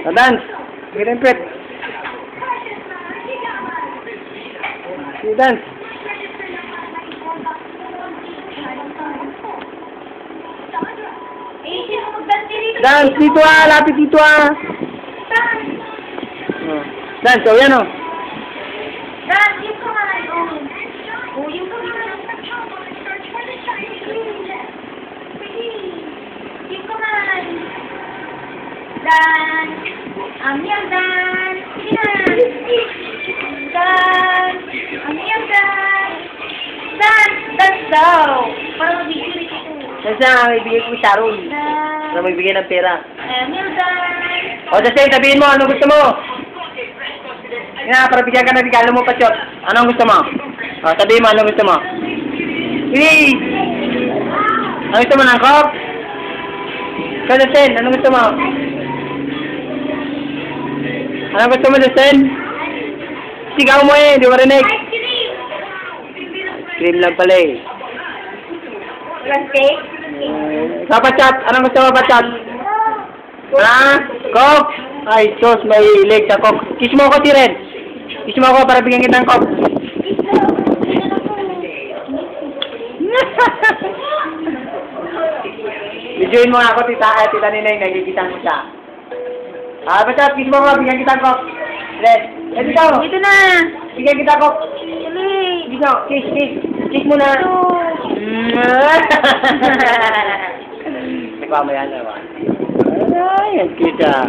Dance. Gilimpit. Dance. Dance dito lapit dito Dance, oh yan oh. Dance, yung kamay, oh. Oh, yung kamay. Yung kamay. Dance. Amiyang dance. Sige na. Dance. Amiyang dance. Dance. Dance daw. Para mabigyan ko. Kasi may bigay ko Sharon. Para magbigay ng pera. Amiyang dance. O, Justin, sabihin mo, ano gusto mo? Yan, para bigyan ka ng regalo mo, Pachot. Anong gusto mo? O, sabihin mo, anong gusto mo? Sige! Ano gusto mo ng kop? Ikaw, Justin, anong gusto mo? Anong gusto mo, Justin? Sigaw mo eh, di marinig. Ice cream. Cream lang pala eh. Walang cake? Ikaw, Pachot, anong gusto mo, Pachot? Ha? Coke? Ay, sos, may leg sa Coke. Kiss mo ako, Tiren. Kiss mo ako para bigyan kita ng Coke. Videoin mo ako, tita Ninay, nagkikita mo siya. Basta, kiss mo ako, bigyan kita ng Coke. Red. Dito. Ito na. Bigyan kita ng Coke. Dali. Dito, kiss. Kiss mo na. Nagpamaya naman. Ay, ang cute ah.